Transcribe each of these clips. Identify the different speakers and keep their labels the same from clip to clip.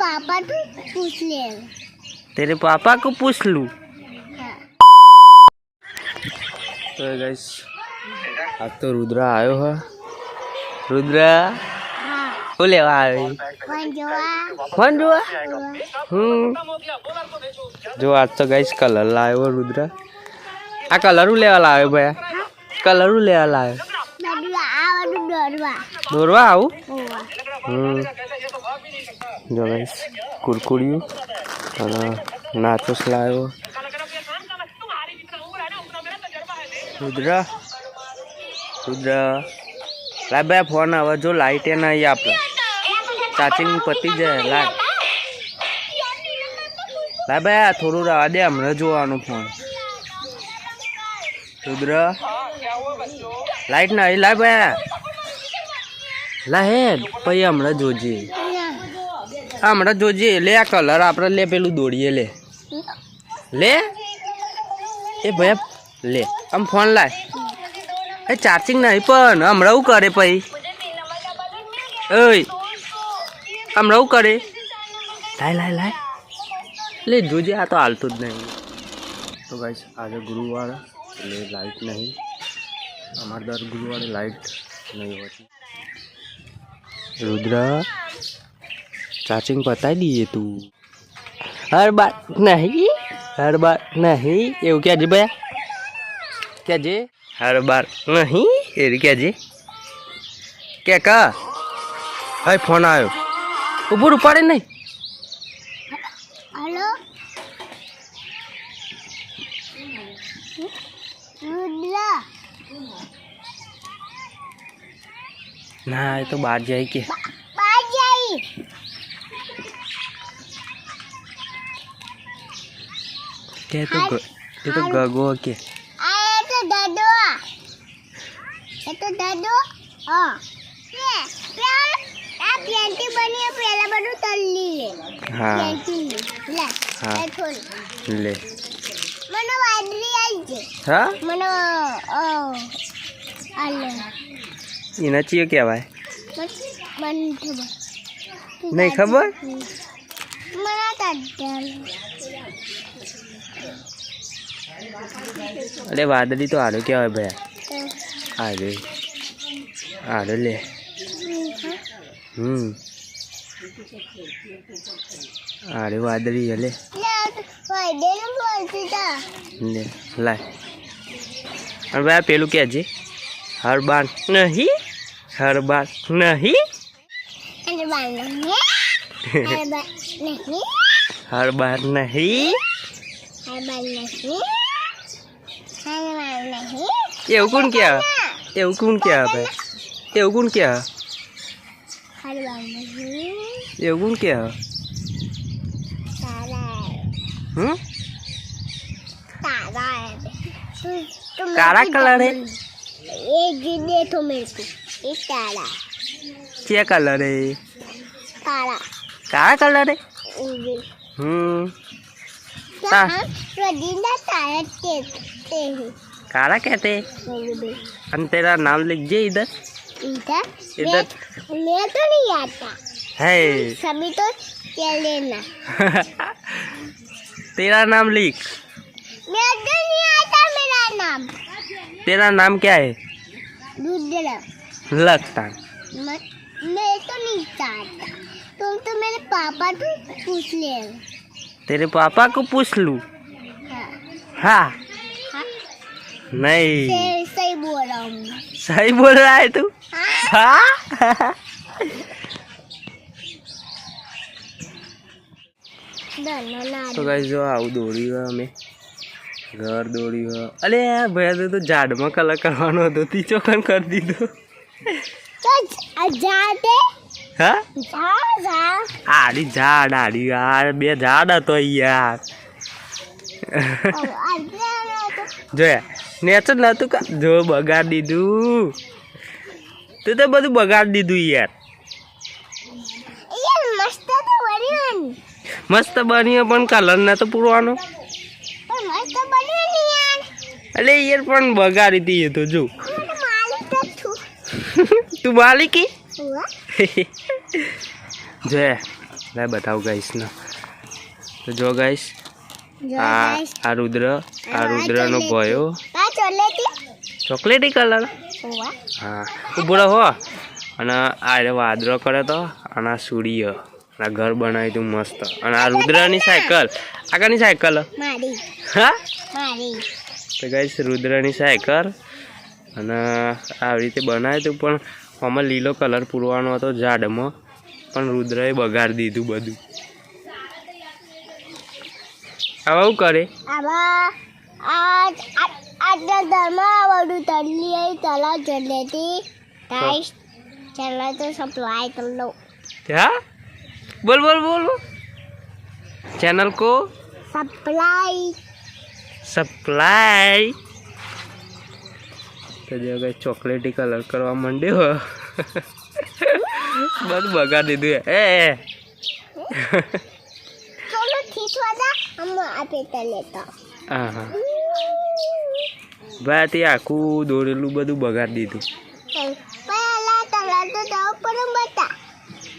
Speaker 1: पापा को पूछ ले।
Speaker 2: तेरे पापा को पूछ लूं।
Speaker 1: हाँ।
Speaker 2: तो गाइस आज तो रुद्रा आयो है। रुद्रा
Speaker 1: हाँ।
Speaker 2: वो लेवा आयो फोन जोआ जो आज तो गाइस कलर लायो रुद्रा आ कलर लेवा लायो भैया कलर लेवा लायो दोरवा आऊ जो गाइस कुरकुरियो नाचोस लायो रुद्रा रुद्रा ला भाई फोन आवे जो लाइट है नहीं आपला चार्जिंग पती जाए ला ला भाई थोड़ू रहा दे हमने जोवानो फोन रुद्रा लाइट नहीं ला भाई ला है पई हमने जोजे हमने जोजे ले आ कलर आपने ले पेलू दौड़िए ले ले ए भैया ले हम फोन लाए ए चार्जिंग नहीं पण हमराव करे पई ओय हमराव करे लाय लाय लाय ले जोजे आ तो हालतो ज नहीं। तो गाइस आज गुरुवार ले लाइट नहीं हमारे दर गुरुवार लाइट नहीं होती। रुद्रा चार्जिंग पता दिए तू हर बात नहीं ये क्या जी भैया क्या जी हर बार नहीं ये क्या जी क्या का हाय फोन आयो ऊपर उपाड़े नहीं
Speaker 1: हेलो रुद्रा
Speaker 2: ना ये तो बाहर जाए के
Speaker 1: बाहर जाई
Speaker 2: क्या तो गगो के
Speaker 1: आए तो दादो हाँ ये प्लेटी बनी है पहला बनो तल्ली ले
Speaker 2: हाँ
Speaker 1: प्लेटी ले
Speaker 2: हाँ
Speaker 1: थोड़ी
Speaker 2: ले
Speaker 1: मनो वादरी आई जे
Speaker 2: हाँ
Speaker 1: मनो ओ आले
Speaker 2: इना चाहिए क्या भाई
Speaker 1: मन खबर
Speaker 2: नहीं खबर
Speaker 1: मना तड्डल
Speaker 2: अरे वादली तो आलो क्या है भैया आ ले अरे वादली है ले ले लाए और भैया पेलू क्या जी हर बार नहीं
Speaker 1: हर बार नहीं
Speaker 2: हर बार नहीं ये कौन क्या है भाई ये कौन क्या है ये कौन क्या है काला कलर है
Speaker 1: ये देखो मेरे को ये काला
Speaker 2: क्या कलर है
Speaker 1: काला
Speaker 2: काला कलर है
Speaker 1: रदीना तारा कहते हैं
Speaker 2: काला कहते हम तेरा नाम लिख जे इधर
Speaker 1: इधर मैं तो नहीं आता
Speaker 2: है
Speaker 1: सभी तो क्या लेना
Speaker 2: तेरा नाम लिख
Speaker 1: मैं तो नहीं आता मेरा नाम
Speaker 2: तेरा नाम क्या है
Speaker 1: रुद्र
Speaker 2: लगता
Speaker 1: मैं तो नहीं चाहता तुम तो मेरे पापा को पूछ ले।
Speaker 2: तेरे पापा को पूछ लूं
Speaker 1: हाँ,
Speaker 2: हाँ?
Speaker 1: हाँ?
Speaker 2: नहीं
Speaker 1: सही बोल रहा हूँ
Speaker 2: सही बोल रहा है तू हाँ तो गाइस जो आउ दौड़ी हुआ हमें घर दौड़ी हुआ अरे भैया तो झाड़ में कलर करवानो तो ती चौकन कर दी दो
Speaker 1: जाते
Speaker 2: हाँ
Speaker 1: जा
Speaker 2: आड़ी झाड़ आड़ी यार बे झाड़ तो यार जो नेचर ना तू का जो बगाड़ दीदू तू तो બધું બગાડ દીધું યાર
Speaker 1: मस्त तो बनी
Speaker 2: मस्त बनियो पण कलर ना तो पुरવાનો
Speaker 1: मस्त बनी नहीं यार
Speaker 2: अरे यार पण बगाड़ी थी ये तो जो
Speaker 1: मालिक
Speaker 2: तू मालिक की
Speaker 1: हुआ
Speaker 2: जो है લાય બતાવું ગાઈસ ને તો જો ગાઈસ આ રુદ્રનો ભયો ચોકલેટી કલર હા ઉભો રહો અને આ વાદળો કરે તો અને આ સૂર્ય આ ઘર બનાવ્યું તું મસ્ત અને આ રુદ્રની સાયકલ આગળની સાયકલ હા તો ગાઈસ રુદ્રની સાયકલ અને આવી રીતે બનાવ્યું તું પણ આમાં લીલો કલર પૂરવાનો હતો ઝાડમાં પણ રુદ્રએ બગાડી દીધું બધું આવા શું કરે क्या बोल बोल बोल चैनल को सप्लाई तो जो गए चॉकलेटी कलर करवा मंड्यो बस बगा दीधु ए
Speaker 1: चलो खींचवा दे हम आपे लेता
Speaker 2: हाँ हाँ भाई आखू दौड़ेलू बधु बगाड़ी दीधु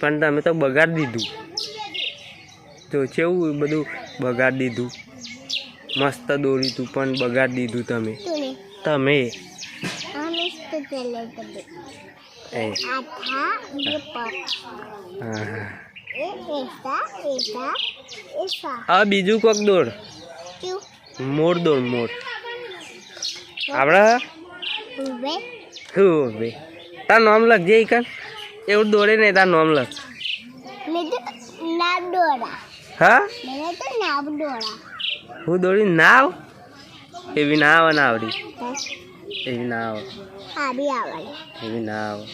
Speaker 2: પણ તમે તો બગાડી દીધું તો કેવું બધું બગાડી દીધું મસ્ત દોરી તું પણ બગાડી દીધું તમે હા બીજું કોક દોડ મોર દોડ મોર આપડા હું તાર નામ લખજે ઈકન એવું દોડે નહીં તાર નામ લખ હા હું દોડી નાવ એવી ના આવે ના આવડી એવી ના આવે એવી ના આવે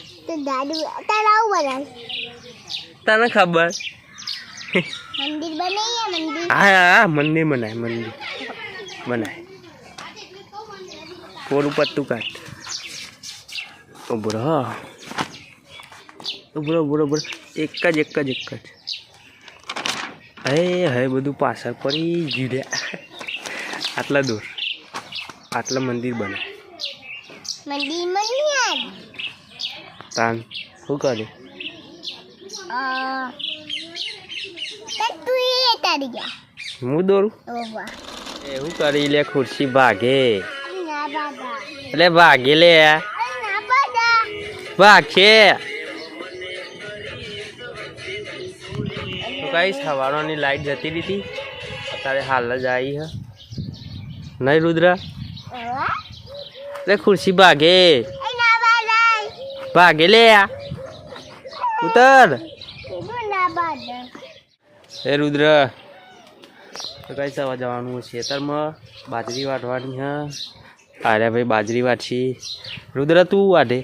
Speaker 2: તને ખબર હા હા મંદિર બનાય પૂરું પત્તું કાઢ ઉભરો એક જ હે બધું પાછળ પડી ગયું આટલા દૂર આટલા મંદિર બને તાન શું કરે હું દોરું એવું કરી લે ખુરશી ભાગે એટલે ભાગે લે ભાગશે गाइस हवारों लाइट जती रही थी अतारे हाल ज आई है नहीं रुद्रा ले खुर्सी भागे ले उतर ए रुद्र तो गाइस हवा जवानुं खेतर में बाजरी वाटवानी है अरे भाई बाजरी वाटी रुद्र तू वाटे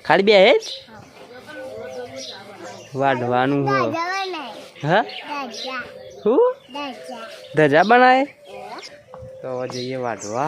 Speaker 2: खाली बे वाढवानु हो हाँ धजा बनाए तो जाइए वाढवा